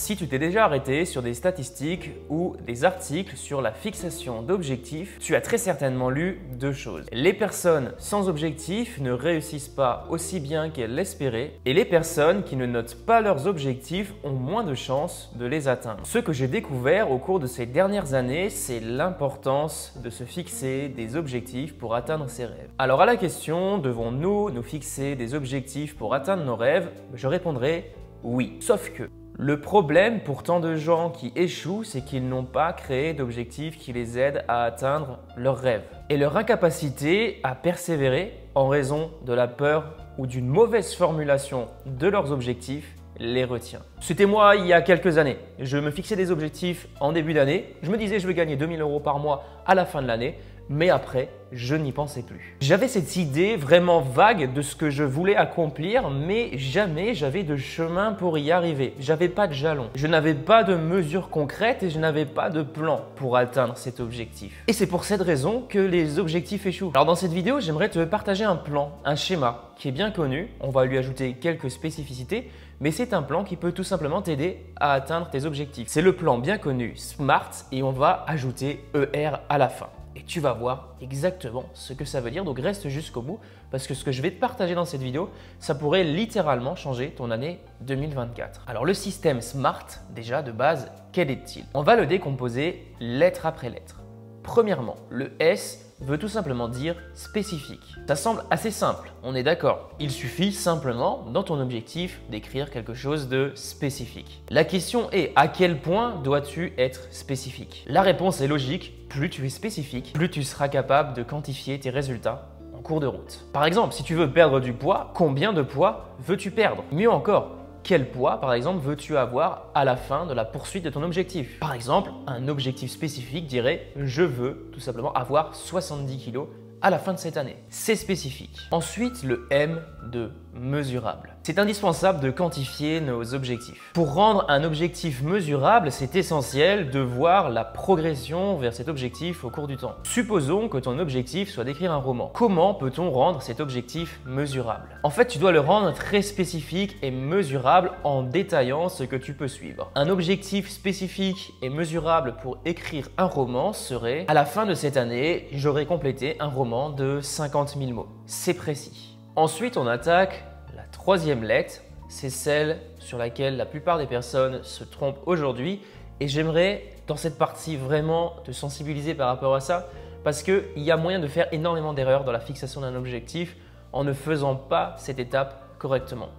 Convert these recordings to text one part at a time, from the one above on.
Si tu t'es déjà arrêté sur des statistiques ou des articles sur la fixation d'objectifs, tu as très certainement lu deux choses. Les personnes sans objectifs ne réussissent pas aussi bien qu'elles l'espéraient et les personnes qui ne notent pas leurs objectifs ont moins de chances de les atteindre. Ce que j'ai découvert au cours de ces dernières années, c'est l'importance de se fixer des objectifs pour atteindre ses rêves. Alors à la question, devons-nous nous fixer des objectifs pour atteindre nos rêves? Je répondrai oui. Sauf que le problème pour tant de gens qui échouent, c'est qu'ils n'ont pas créé d'objectifs qui les aident à atteindre leurs rêves. Et leur incapacité à persévérer en raison de la peur ou d'une mauvaise formulation de leurs objectifs les retient. C'était moi il y a quelques années. Je me fixais des objectifs en début d'année. Je me disais je vais gagner 2000 € par mois à la fin de l'année. Mais après, je n'y pensais plus. J'avais cette idée vraiment vague de ce que je voulais accomplir, mais jamais j'avais de chemin pour y arriver. J'avais pas de jalon. Je n'avais pas de mesures concrètes et je n'avais pas de plan pour atteindre cet objectif. Et c'est pour cette raison que les objectifs échouent. Alors dans cette vidéo, j'aimerais te partager un plan, un schéma qui est bien connu. On va lui ajouter quelques spécificités, mais c'est un plan qui peut tout simplement t'aider à atteindre tes objectifs. C'est le plan bien connu SMART et on va ajouter ER à la fin. Et tu vas voir exactement ce que ça veut dire, donc reste jusqu'au bout parce que ce que je vais te partager dans cette vidéo, ça pourrait littéralement changer ton année 2024. Alors le système SMART, déjà de base, quel est-il? On va le décomposer lettre après lettre. Premièrement, le S veut tout simplement dire spécifique. Ça semble assez simple, on est d'accord. Il suffit simplement dans ton objectif d'écrire quelque chose de spécifique. La question est, à quel point dois-tu être spécifique? La réponse est logique, plus tu es spécifique, plus tu seras capable de quantifier tes résultats en cours de route. Par exemple, si tu veux perdre du poids, combien de poids veux-tu perdre? Mieux encore, quel poids, par exemple, veux-tu avoir à la fin de la poursuite de ton objectif? Par exemple, un objectif spécifique dirait « Je veux tout simplement avoir 70 kg à la fin de cette année ». C'est spécifique. Ensuite, le M de mesurable. C'est indispensable de quantifier nos objectifs. Pour rendre un objectif mesurable, c'est essentiel de voir la progression vers cet objectif au cours du temps. Supposons que ton objectif soit d'écrire un roman. Comment peut-on rendre cet objectif mesurable? En fait, tu dois le rendre très spécifique et mesurable en détaillant ce que tu peux suivre. Un objectif spécifique et mesurable pour écrire un roman serait « À la fin de cette année, j'aurai complété un roman de 50 000 mots ». C'est précis. Ensuite, on attaque la troisième lettre, c'est celle sur laquelle la plupart des personnes se trompent aujourd'hui et j'aimerais dans cette partie vraiment te sensibiliser par rapport à ça parce qu'il y a moyen de faire énormément d'erreurs dans la fixation d'un objectif en ne faisant pas cette étape correctement.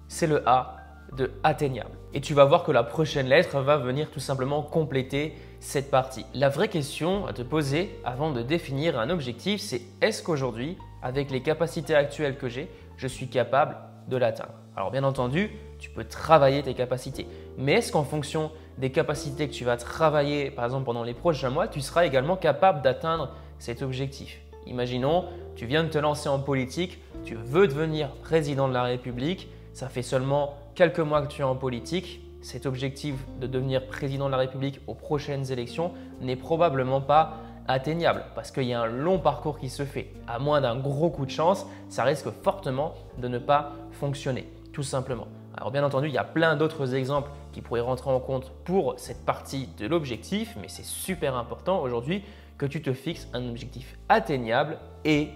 C'est le A de atteignable. Et tu vas voir que la prochaine lettre va venir tout simplement compléter cette partie. La vraie question à te poser avant de définir un objectif, c'est est-ce qu'aujourd'hui, avec les capacités actuelles que j'ai, je suis capable de l'atteindre? Alors bien entendu, tu peux travailler tes capacités. Mais est-ce qu'en fonction des capacités que tu vas travailler, par exemple pendant les prochains mois, tu seras également capable d'atteindre cet objectif? Imaginons, tu viens de te lancer en politique, tu veux devenir président de la République, ça fait seulement quelques mois que tu es en politique. Cet objectif de devenir président de la République aux prochaines élections n'est probablement pas atteignable parce qu'il y a un long parcours qui se fait. À moins d'un gros coup de chance, ça risque fortement de ne pas fonctionner, tout simplement. Alors bien entendu, il y a plein d'autres exemples qui pourraient rentrer en compte pour cette partie de l'objectif, mais c'est super important aujourd'hui que tu te fixes un objectif atteignable et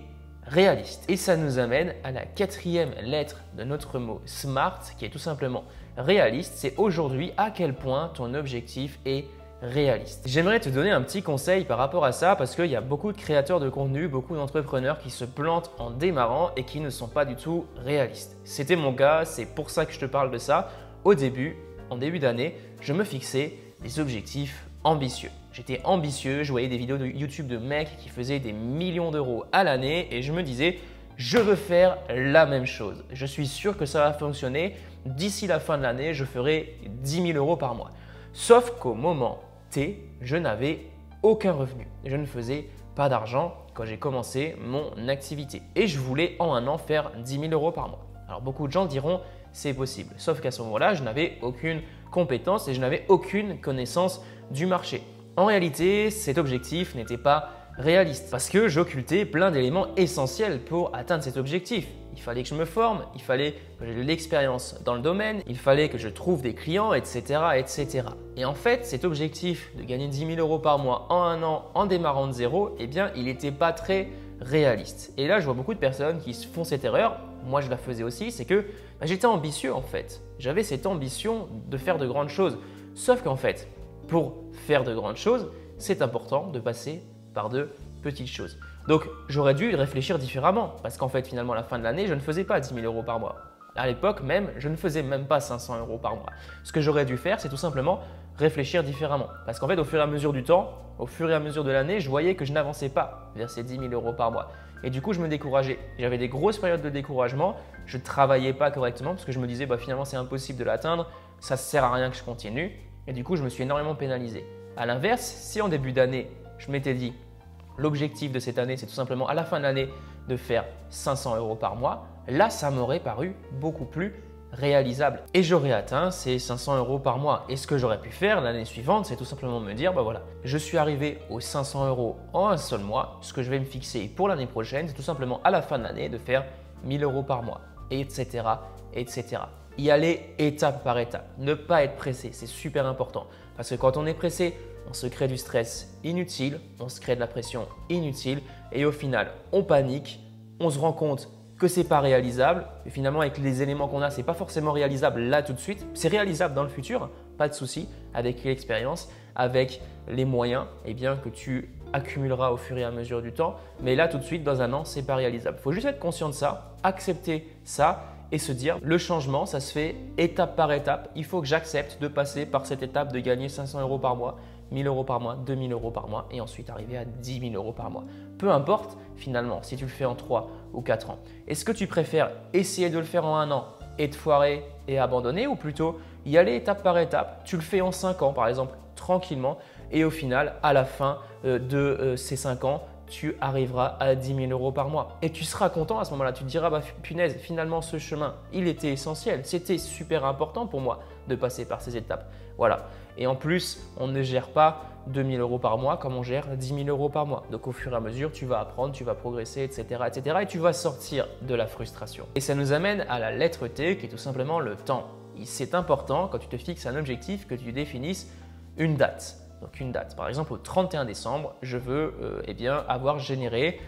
réaliste. Et ça nous amène à la quatrième lettre de notre mot SMART qui est tout simplement réaliste. C'est aujourd'hui à quel point ton objectif est réaliste. J'aimerais te donner un petit conseil par rapport à ça parce qu'il y a beaucoup de créateurs de contenu, beaucoup d'entrepreneurs qui se plantent en démarrant et qui ne sont pas du tout réalistes. C'était mon cas, c'est pour ça que je te parle de ça. Au début, en début d'année, je me fixais des objectifs ambitieux. J'étais ambitieux, je voyais des vidéos de YouTube de mecs qui faisaient des millions d'euros à l'année et je me disais je veux faire la même chose. Je suis sûr que ça va fonctionner. D'ici la fin de l'année, je ferai 10 000 € par mois. Sauf qu'au moment T, je n'avais aucun revenu. Je ne faisais pas d'argent quand j'ai commencé mon activité et je voulais en un an faire 10 000 € par mois. Alors beaucoup de gens diront c'est possible. Sauf qu'à ce moment-là, je n'avais aucune compétence et je n'avais aucune connaissance du marché. En réalité, cet objectif n'était pas réaliste parce que j'occultais plein d'éléments essentiels pour atteindre cet objectif. il fallait que je me forme, il fallait que j'ai de l'expérience dans le domaine, il fallait que je trouve des clients, etc., etc. Et en fait, cet objectif de gagner 10 000 € par mois en un an en démarrant de zéro, eh bien, il n'était pas très réaliste. Et là, je vois beaucoup de personnes qui font cette erreur. Moi, je la faisais aussi, c'est que j'étais ambitieux en fait. J'avais cette ambition de faire de grandes choses. Sauf qu'en fait, pour faire de grandes choses, c'est important de passer par de petites choses. Donc, j'aurais dû réfléchir différemment parce qu'en fait, finalement, à la fin de l'année, je ne faisais pas 10 000 € par mois. À l'époque même, je ne faisais même pas 500 € par mois. Ce que j'aurais dû faire, c'est tout simplement réfléchir différemment. Parce qu'en fait, au fur et à mesure du temps, au fur et à mesure de l'année, je voyais que je n'avançais pas vers ces 10 000 € par mois. Et du coup, je me décourageais. J'avais des grosses périodes de découragement. Je ne travaillais pas correctement parce que je me disais finalement, c'est impossible de l'atteindre. Ça ne sert à rien que je continue. Et du coup, je me suis énormément pénalisé. À l'inverse, si en début d'année, je m'étais dit l'objectif de cette année, c'est tout simplement à la fin de l'année de faire 500 € par mois, là, ça m'aurait paru beaucoup plus réalisable. Et j'aurais atteint ces 500 € par mois. Et ce que j'aurais pu faire l'année suivante, c'est tout simplement me dire, voilà, je suis arrivé aux 500 € en un seul mois. Ce que je vais me fixer pour l'année prochaine, c'est tout simplement à la fin de l'année de faire 1 000 € par mois, etc., etc. Y aller étape par étape. Ne pas être pressé, c'est super important. Parce que quand on est pressé, on se crée du stress inutile, on se crée de la pression inutile et au final, on panique, on se rend compte que ce n'est pas réalisable. Et finalement, avec les éléments qu'on a, ce n'est pas forcément réalisable là tout de suite. C'est réalisable dans le futur, pas de souci, avec l'expérience, avec les moyens que tu accumuleras au fur et à mesure du temps. Mais là, tout de suite, dans un an, ce n'est pas réalisable. Il faut juste être conscient de ça, accepter ça et se dire le changement, ça se fait étape par étape. Il faut que j'accepte de passer par cette étape de gagner 500 € par mois, 1 000 € par mois, 2 000 € par mois et ensuite arriver à 10 000 € par mois. Peu importe finalement si tu le fais en 3 ou 4 ans. Est-ce que tu préfères essayer de le faire en un an et te foirer et abandonner ou plutôt y aller étape par étape? Tu le fais en 5 ans par exemple, tranquillement et au final, à la fin de ces 5 ans, tu arriveras à 10 000 € par mois. Et tu seras content à ce moment-là. Tu te diras, punaise, finalement, ce chemin, il était essentiel. C'était super important pour moi de passer par ces étapes. Voilà. Et en plus, on ne gère pas 2 000 € par mois comme on gère 10 000 € par mois. Donc, au fur et à mesure, tu vas apprendre, tu vas progresser, etc., etc. Et tu vas sortir de la frustration. Et ça nous amène à la lettre T, qui est tout simplement le temps. C'est important, quand tu te fixes un objectif, que tu définisses une date. Donc une date. Par exemple, au 31 décembre, je veux avoir généré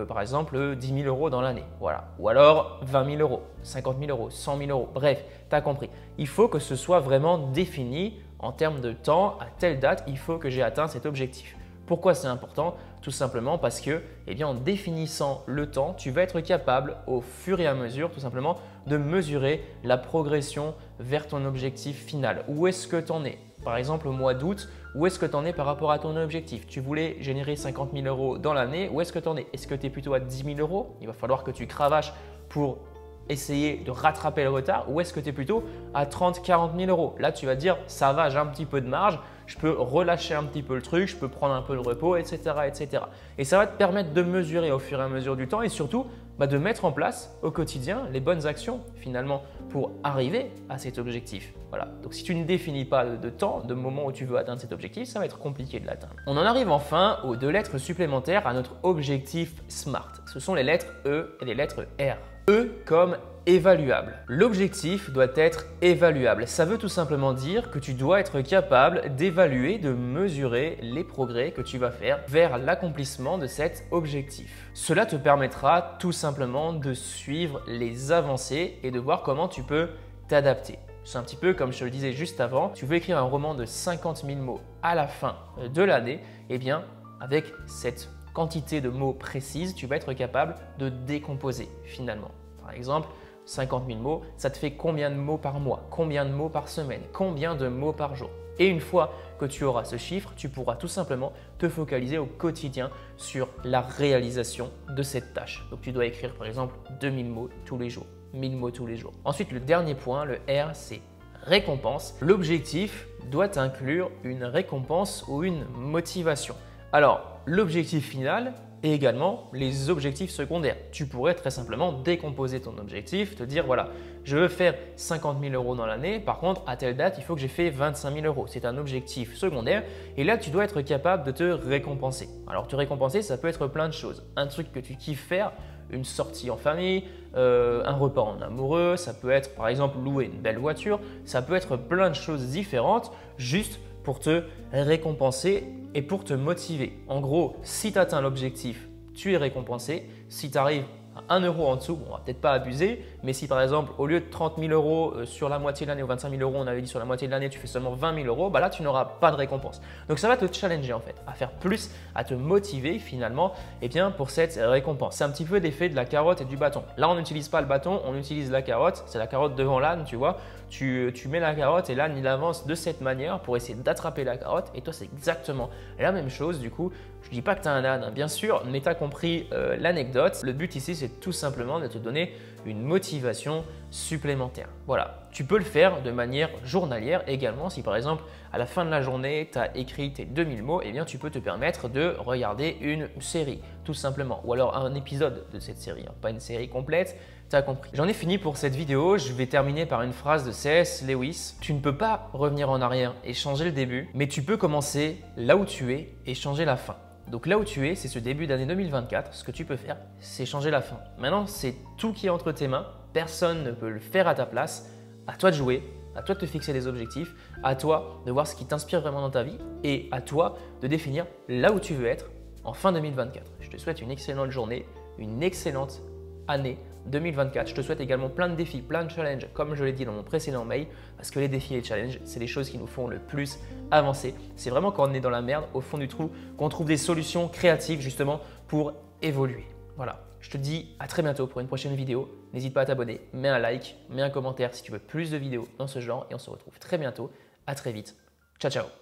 par exemple 10 000 € dans l'année. Voilà. Ou alors 20 000 €, 50 000 €, 100 000 €. Bref, tu as compris. Il faut que ce soit vraiment défini en termes de temps. À telle date, il faut que j'ai atteint cet objectif. Pourquoi c'est important? Tout simplement parce que en définissant le temps, tu vas être capable au fur et à mesure tout simplement de mesurer la progression vers ton objectif final. Où est-ce que tu en es? Par exemple, au mois d'août, où est-ce que tu en es par rapport à ton objectif? Tu voulais générer 50 000 € dans l'année, où est-ce que tu en es? Est-ce que tu es plutôt à 10 000 €? Il va falloir que tu cravaches pour essayer de rattraper le retard ou est-ce que tu es plutôt à 30 000 – 40 000 €? Là, tu vas te dire, ça va, j'ai un petit peu de marge, je peux relâcher un petit peu le truc, je peux prendre un peu de repos, etc., etc. Et ça va te permettre de mesurer au fur et à mesure du temps et surtout de mettre en place au quotidien les bonnes actions finalement pour arriver à cet objectif. Voilà. Donc, si tu ne définis pas de temps, de moment où tu veux atteindre cet objectif, ça va être compliqué de l'atteindre. On en arrive enfin aux 2 lettres supplémentaires à notre objectif SMART. Ce sont les lettres E et les lettres R. E comme évaluable. L'objectif doit être évaluable. Ça veut tout simplement dire que tu dois être capable d'évaluer, de mesurer les progrès que tu vas faire vers l'accomplissement de cet objectif. Cela te permettra tout simplement de suivre les avancées et de voir comment tu peux t'adapter. C'est un petit peu comme je te le disais juste avant, tu veux écrire un roman de 50 000 mots à la fin de l'année, avec cette quantité de mots précise, tu vas être capable de décomposer finalement. Par exemple, 50 000 mots, ça te fait combien de mots par mois? Combien de mots par semaine? Combien de mots par jour? Et une fois que tu auras ce chiffre, tu pourras tout simplement te focaliser au quotidien sur la réalisation de cette tâche. Donc, tu dois écrire par exemple 2000 mots tous les jours, 1000 mots tous les jours. Ensuite, le dernier point, le R, c'est récompense. L'objectif doit inclure une récompense ou une motivation. Alors, l'objectif final et également les objectifs secondaires. Tu pourrais très simplement décomposer ton objectif, te dire voilà, je veux faire 50 000 € dans l'année, par contre à telle date il faut que j'ai fait 25 000 €. C'est un objectif secondaire et là tu dois être capable de te récompenser. Alors te récompenser ça peut être plein de choses, un truc que tu kiffes faire, une sortie en famille, un repas en amoureux, ça peut être par exemple louer une belle voiture, ça peut être plein de choses différentes juste pour te récompenser et pour te motiver. En gros, si tu atteins l'objectif, tu es récompensé. Si tu arrives à 1 euro en dessous, bon, on va peut-être pas abuser, mais si par exemple au lieu de 30 000 euros sur la moitié de l'année ou 25 000 euros, on avait dit sur la moitié de l'année, tu fais seulement 20 000 euros, bah là tu n'auras pas de récompense. Donc ça va te challenger en fait, à faire plus, à te motiver finalement pour cette récompense. C'est un petit peu l'effet de la carotte et du bâton. Là on n'utilise pas le bâton, on utilise la carotte, c'est la carotte devant l'âne, tu vois. Tu mets la carotte et l'âne il avance de cette manière pour essayer d'attraper la carotte et toi c'est exactement la même chose. Du coup, je ne dis pas que tu as un âne, hein, bien sûr, mais tu as compris l'anecdote. Le but ici c'est tout simplement de te donner une motivation supplémentaire. Voilà, tu peux le faire de manière journalière également. Si par exemple à la fin de la journée tu as écrit tes 2000 mots, eh bien tu peux te permettre de regarder une série tout simplement ou alors un épisode de cette série, hein, pas une série complète. T'as compris. J'en ai fini pour cette vidéo. Je vais terminer par une phrase de C.S. Lewis. Tu ne peux pas revenir en arrière et changer le début, mais tu peux commencer là où tu es et changer la fin. Donc là où tu es, c'est ce début d'année 2024. Ce que tu peux faire, c'est changer la fin. Maintenant, c'est tout qui est entre tes mains. Personne ne peut le faire à ta place. À toi de jouer, à toi de te fixer des objectifs, à toi de voir ce qui t'inspire vraiment dans ta vie et à toi de définir là où tu veux être en fin 2024. Je te souhaite une excellente journée, une excellente année 2024. Je te souhaite également plein de défis, plein de challenges, comme je l'ai dit dans mon précédent mail, parce que les défis et les challenges, c'est les choses qui nous font le plus avancer. C'est vraiment quand on est dans la merde, au fond du trou, qu'on trouve des solutions créatives justement pour évoluer. Voilà, je te dis à très bientôt pour une prochaine vidéo. N'hésite pas à t'abonner, mets un like, mets un commentaire si tu veux plus de vidéos dans ce genre et on se retrouve très bientôt. À très vite. Ciao, ciao.